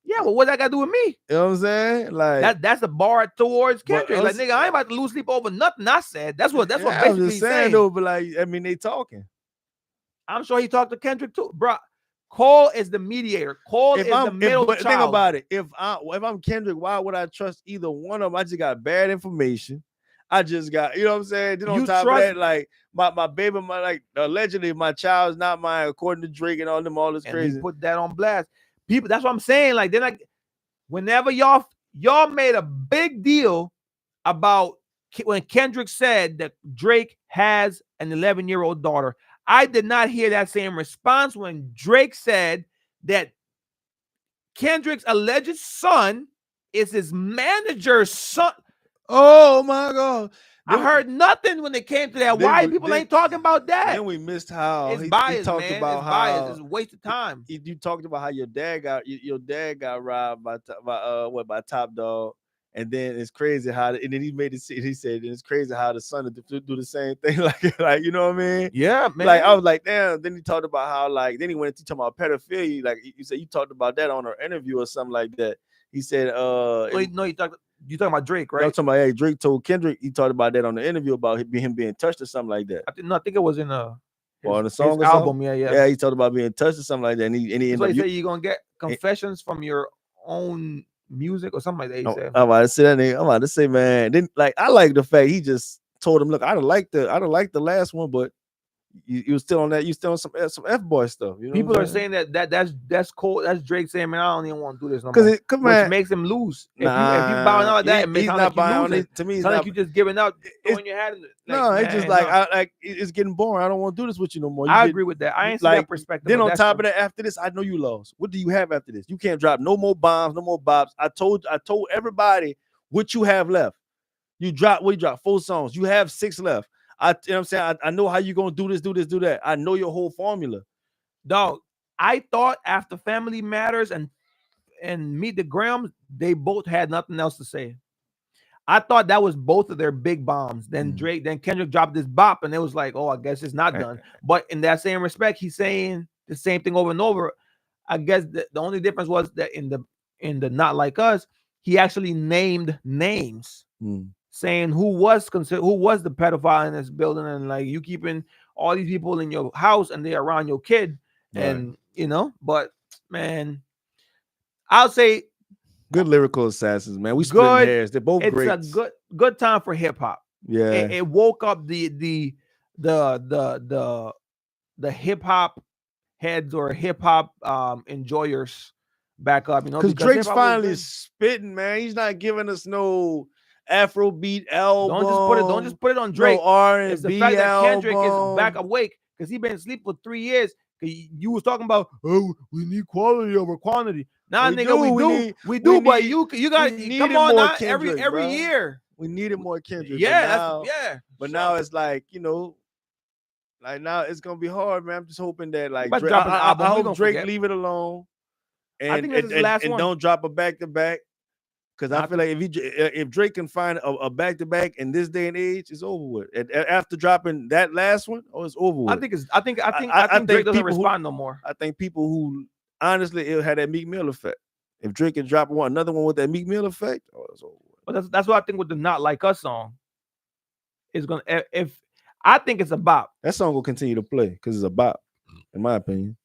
Yeah, well, what that got to do with me? You know what I'm saying? Like that's the bar towards Kendrick. Like, nigga, I ain't about to lose sleep over nothing I said. That's what basically I'm just saying though. But like, I mean, they talking. I'm sure he talked to Kendrick too, bro. Cole is the mediator. Cole is the middle child. Think about it. If I'm Kendrick, why would I trust either one of them? I just got bad information. I just got, you know what I'm saying? Then on top of that, like my baby, allegedly my child's not mine, according to Drake and all this crazy. He put that on blast. People, that's what I'm saying. Like, they're like, whenever y'all made a big deal about when Kendrick said that Drake has an 11-year-old daughter. I did not hear that same response when Drake said that Kendrick's alleged son is his manager's son. Oh my God. I heard nothing when it came to that. Why people ain't talking about that? Then we missed how it's biased, he talked man. about it's how biased. It's a waste of time. You talked about how your dad got robbed by Top Dog, and then it's crazy how and then he said it's crazy how the son do the same thing like you know what I mean? Yeah, man. Like I was like, damn. Then he talked about how then he went to talk about pedophilia. Like you said, you talked about that on an interview or something like that. He said, you talking about Drake, right? I'm talking about Drake told Kendrick. He talked about that on the interview about him being touched or something like that. I think it was in the song or album. Yeah. He talked about being touched or something like that. And he ended up. He said you're gonna get confessions from your own music or something like that. He said. I'm about to say, man. Then I like the fact he just told him, look, I don't like the last one, but you still on that. You still on some F boy stuff. You know People are saying that's cold. That's Drake saying, man, I don't even want to do this no more. Because come Which on, makes him lose. If you bowing out like that, it makes sound like you losing. To me, it's sound not, like you just giving up, throwing your hat in. No, it's just like it's getting boring. I don't want to do this with you no more. I agree with that. I ain't see that perspective. Then on top of that, after this, I know you lost. What do you have after this? You can't drop no more bombs, no more bops. I told everybody what you have left. You dropped 4 songs. You have 6 left. You know what I'm saying? I know how you gonna do this, do that. I know your whole formula. Dog, I thought after Family Matters and Meet the Grahams, they both had nothing else to say. I thought that was both of their big bombs. Then Kendrick dropped this bop, and it was like, oh, I guess it's not done. But in that same respect, he's saying the same thing over and over. I guess the only difference was that in the Not Like Us, he actually named names, saying who was the pedophile in this building, and like you keeping all these people in your house and they're around your kid, and you know. But man, I'll say. Good lyrical assassins, man. We split hairs. They're both great. It's a good time for hip hop. Yeah, it woke up the hip hop heads or hip hop enjoyers back up. You know, because Drake's finally spitting, man. He's not giving us no Afrobeat album. Don't just put it on Drake. No R&B it's the fact that Kendrick is back awake because he's been asleep for 3 years. You was talking about, oh, we need quality over quantity. Nah, nigga, we do. But you got to come on now. Every year we needed more Kendrick. Yeah, But now it's like, you know, like now it's gonna be hard, man. I'm just hoping that like Drake, I hope Drake leave it alone, and don't drop a back to back. Because I feel like if Drake can find a back to back in this day and age, it's over with. After dropping that last one, it's over with. I think Drake doesn't respond no more. I think people who honestly it had that Meek Mill effect. If Drake can drop another one with that Meek Mill effect, it's over with. But that's what I think with the Not Like Us song is gonna. If I think it's a bop, that song will continue to play because it's a bop, in my opinion.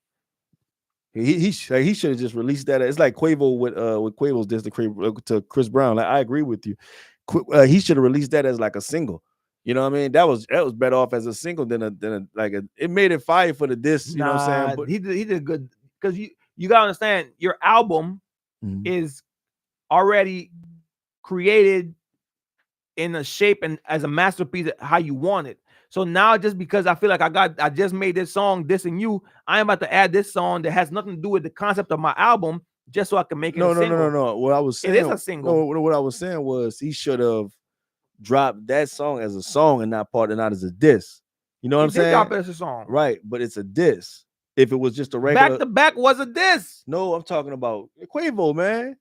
He should have just released that. It's like Quavo with Quavo's diss to Chris Brown. Like I agree with you. He should have released that as like a single. You know what I mean? That was better off as a single than a it made it fire for the diss. You know what I'm saying? But he did good because you gotta understand your album is already created in a shape and as a masterpiece how you want it. So now, just because I feel like I just made this song dissing you, I am about to add this song that has nothing to do with the concept of my album, just so I can make it. No. What I was saying, it is a single. No, what I was saying was he should have dropped that song as a song and not as a diss. You know what I'm saying? Drop it as a song, right? But it's a diss. If it was just a regular back to back, was a diss. No, I'm talking about Quavo, man.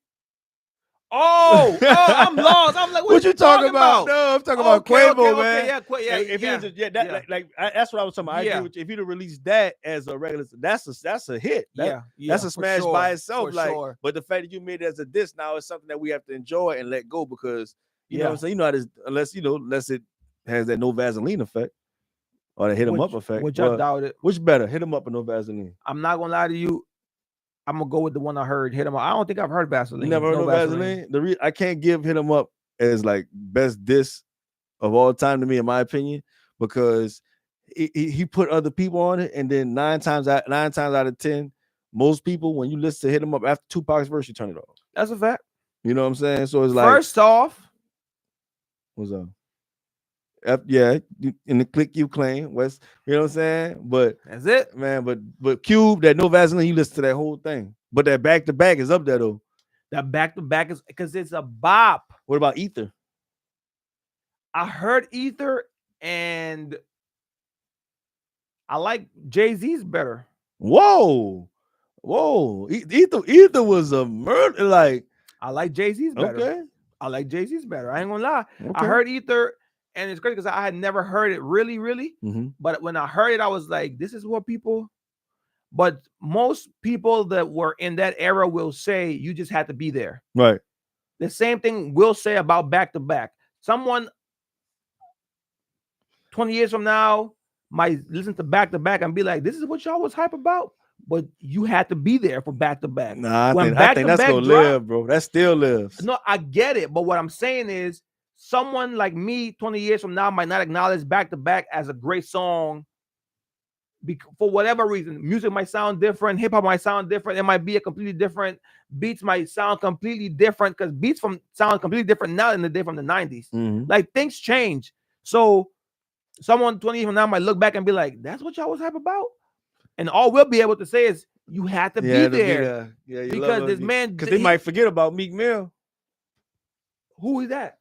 Oh, I'm lost. I'm like, what you talking about? No, I'm talking about Quavo, man. That's what I was talking about. I agree with you. If you'd have released that as a regular, that's a hit. That's a smash by itself. But the fact that you made it as a diss now is something that we have to enjoy and let go because you know what I'm saying. You know how this, unless it has that no Vaseline effect or the hit 'em up effect. Which I doubt it. Which better, hit 'em up or no Vaseline? I'm not gonna lie to you. I'm gonna go with the one I heard. Hit 'em up. I don't think I've heard Vaseline. You never heard no Vaseline? I can't give Hit 'em Up as like best diss of all time to me, in my opinion, because he put other people on it, and then 9 times out of 10, most people when you listen to Hit 'em Up after Tupac's verse, you turn it off. That's a fact. You know what I'm saying? So it's like first off, what's up? In the click you claim, West, you know what I'm saying? But that's it, man. But Cube, that no Vaseline, you listen to that whole thing. But that back to back is up there though. That back to back is because it's a bop. What about Ether? I heard Ether and I like Jay-Z's better. Whoa. Ether was a murder. Like I like Jay-Z's better. Okay. I like Jay-Z's better. I ain't gonna lie. Okay. I heard Ether. And it's great because I had never heard it really. But when I heard it, I was like, this is what people. But most people that were in that era will say you just had to be there. Right. The same thing we'll say about back to back. Someone 20 years from now might listen to back and be like, this is what y'all was hype about. But you had to be there for back to back. Nah, I think that's gonna live, bro. That still lives. No, I get it. But what I'm saying is, someone like me 20 years from now might not acknowledge back to back as a great song for whatever reason. Music might sound different, hip hop might sound different. It might be a completely different. Beats might sound completely different because beats sound completely different now than the day from the 90s. Like things change. So someone 20 years from now might look back and be like, "That's what y'all was hype about," and all we'll be able to say is, "You had to be there." Yeah, you because love this man, because they might forget about Meek Mill. Who is that?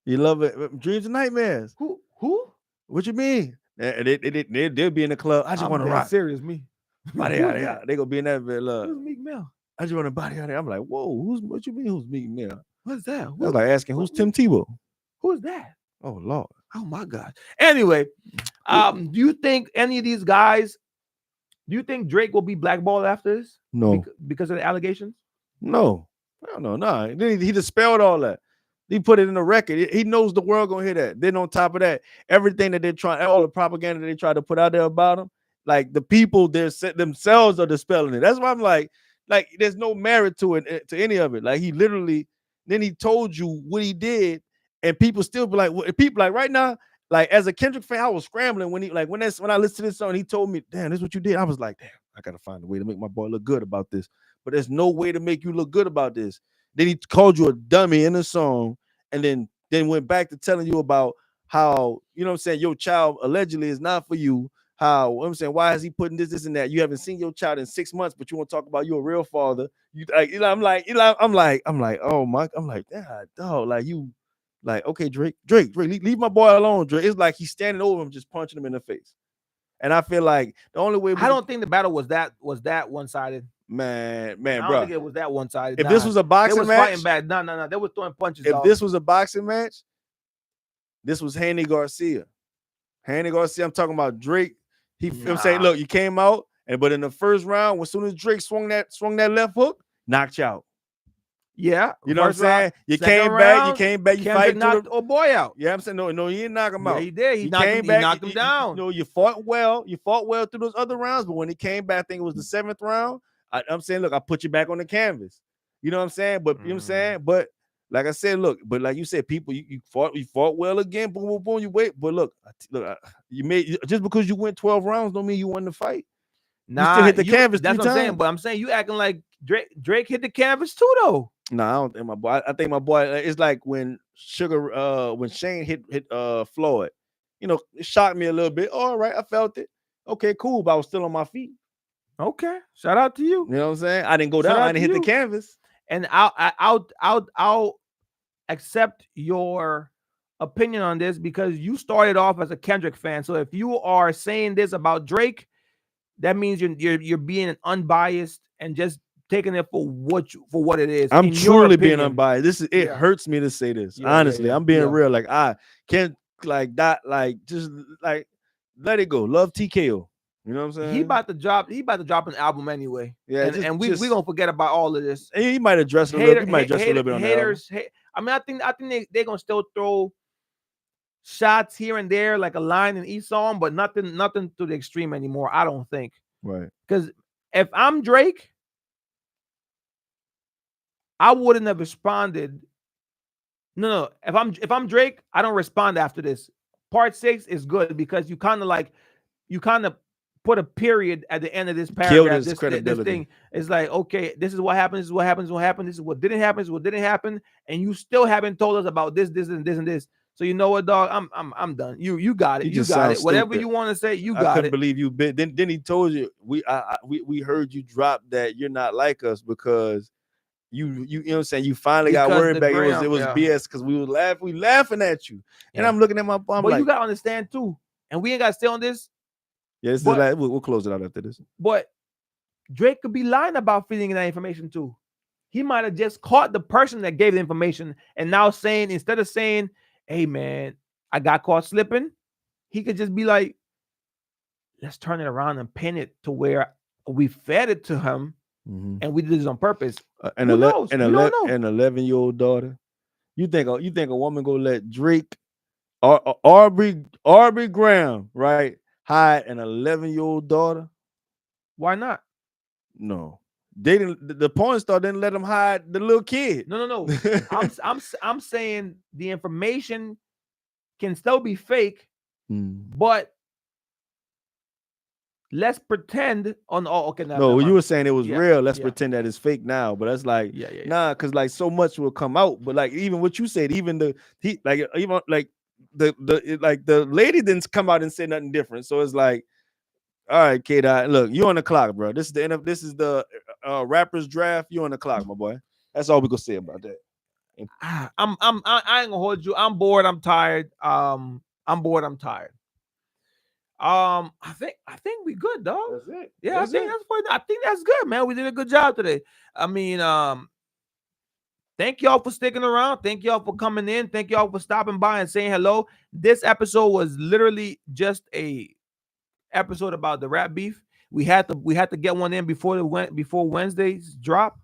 You love it, Dreams and Nightmares. Who? What you mean? They'll be in the club. I just want to rock. Serious, me. Body out there. They gonna be in that bit. Who's Meek Mill? I just want to body out there. I'm like, whoa, what you mean? Who's Meek Mill? What's that? That's like asking who's Tim Tebow. Who's that? Oh Lord. Oh my God. Anyway, do you think any of these guys? Do you think Drake will be blackballed after this? No, because of the allegations. No. He dispelled all that. He put it in the record. He knows the world gonna hear that. Then on top of that, everything that they're trying, all the propaganda they try to put out there about him, like the people themselves are dispelling it. That's why I'm like there's no merit to it, to any of it. Like he literally, then he told you what he did, and people still be like, people like right now, like as a Kendrick fan, I was scrambling when I listened to this song, he told me, damn, this is what you did. I was like, damn, I gotta find a way to make my boy look good about this. But there's no way to make you look good about this. Then he called you a dummy in the song, and then went back to telling you about how, you know what I'm saying, your child allegedly is not for you. How, I'm saying, why is he putting this and that? You haven't seen your child in 6 months, but you want to talk about you're a real father. I'm like, oh my, I'm like, yeah, dog, like you, like, okay, Drake, leave my boy alone, Drake. It's like he's standing over him, just punching him in the face. And I feel like the only way I don't think the battle was that one-sided. Man, I don't think it was that one-sided. If this was a boxing match, fighting back. No, they were throwing punches. If this was a boxing match, this was Hanny Garcia. I'm talking about Drake. I'm saying, look, you came out, but in the first round, as soon as Drake swung that left hook, knocked you out. Yeah, you know what I'm saying. You came back. You fight. Knocked old boy out. Yeah, I'm saying no, he didn't knock him out. He did. He knocked him down. You fought well. You fought well through those other rounds, but when he came back, I think it was the 7th round. I'm saying, look, I put you back on the canvas. You know what I'm saying? But you know what I'm saying? But like I said, look, but like you said, people, you fought well again. Boom, boom, boom. You wait, but look, you made, just because you went 12 rounds don't mean you won the fight. Nah, you still hit the canvas. That's what I'm saying. But I'm saying you acting like Drake hit the canvas too, though. No, I don't think my boy. I think my boy. It's like when when Shane hit Floyd. You know, it shocked me a little bit. All right, I felt it. Okay, cool, but I was still on my feet. Okay, shout out to you. You know what I'm saying? I didn't go down. I didn't hit the canvas. And I'll accept your opinion on this because you started off as a Kendrick fan. So if you are saying this about Drake, that means you're being unbiased and just taking it for what it is. I'm truly being unbiased. It hurts me to say this. Honestly, I'm being real. Like I can't just let it go. Love TKO. You know what I'm saying? He about to drop an album anyway. Yeah, and we gonna forget about all of this. And he might address a little bit. He might address a little bit on haters. I mean, I think they're gonna still throw shots here and there, like a line in each song, but nothing to the extreme anymore. I don't think. Right. Because if I'm Drake, I wouldn't have responded. No. If I'm Drake, I don't respond after this. Part 6 is good because you kind of put a period at the end of this paragraph. This thing is like, okay, this is what happened. This is what happened. This is what happened. This is what didn't happen. This is what didn't happen. And you still haven't told us about this, and this. So you know what, dog? I'm done. You got it. You got it. Whatever you want to say, you got it. I couldn't believe you. Then he told you we heard you drop that you're not like us because you know what I'm saying. You finally got word back. It was BS because we laughing at you. And I'm looking at my phone. But you gotta understand too, and we ain't gotta stay on this. Yeah, we'll close it out after this. But Drake could be lying about feeding that information too. He might have just caught the person that gave the information and now saying, instead of saying, hey man, I got caught slipping, he could just be like, let's turn it around and pin it to where we fed it to him and we did this on purpose. An 11-year-old daughter. You think a woman gonna let Drake or Aubrey Graham, right, hide an 11-year-old daughter? Why not? No, they didn't. The porn star didn't let them hide the little kid. No. I'm saying the information can still be fake, but let's pretend on. Oh, okay. Now, No, never you mind. were saying it was Yeah, real. Let's yeah. pretend that it's fake now. But that's like, Yeah, yeah, yeah. nah, because like so much will come out. But like even what you said, even the he like even like the lady didn't come out and say nothing different. So it's like, all right, K Dot, look, you on the clock, bro. This is the end of this is the rappers draft. You on the clock, my boy. That's all we gonna say about that. I ain't gonna hold you. I'm bored. I'm tired. I'm bored. I'm tired. I think we good, dog. That's it. Yeah, That's it. I think that's good, man. We did a good job today. I mean, thank y'all for sticking around. Thank y'all for coming in. Thank y'all for stopping by and saying hello. This episode was literally just a episode about the rap beef. We had to get one in before Wednesday's drop.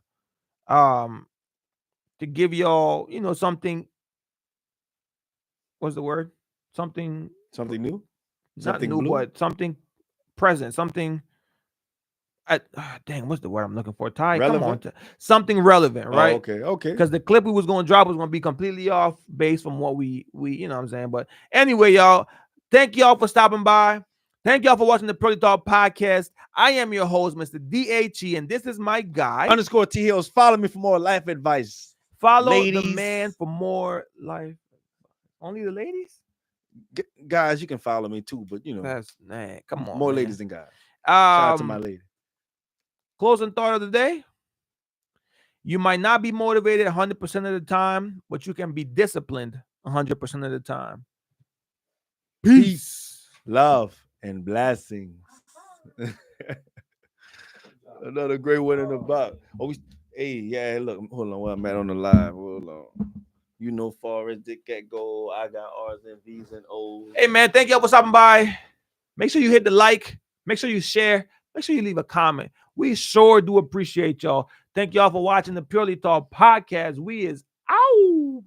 To give y'all, something. What's the word? Something Something new. not Something new, blue. but something present. Something. Dang, what's the word I'm looking for? Ty, come on, Relevant? something relevant, Oh, right? okay, okay. Because the clip we was going to drop was going to be completely off base from what we you know what I'm saying. But anyway, y'all, thank y'all for stopping by. Thank y'all for watching the Purely Talk podcast. I am your host, Mr. DHE, and this is my guy. Underscore T Hills. Follow me for more life advice. Follow the Ladies. man for more life. Only the ladies? Guys, you can follow me too, but you know, That's man, come on. more man. ladies than guys. Shout out to my Um, lady. closing thought of the day. You might not be motivated 100% of the time, but you can be disciplined 100% of the time. Peace, love, and blessings. Another great one in the box. Hey, yeah, look, hold on, I'm at on the live. Hold on. You know, Forrest, Dick Cat Gold. I got R's and V's and O's. Hey, man, thank y'all for stopping by. Make sure you hit the like. Make sure you share. Make sure you leave a comment. We sure do appreciate y'all. Thank y'all for watching the Purely Talk podcast. We is out.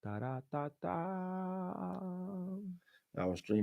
Da, da, da, da. I was streaming.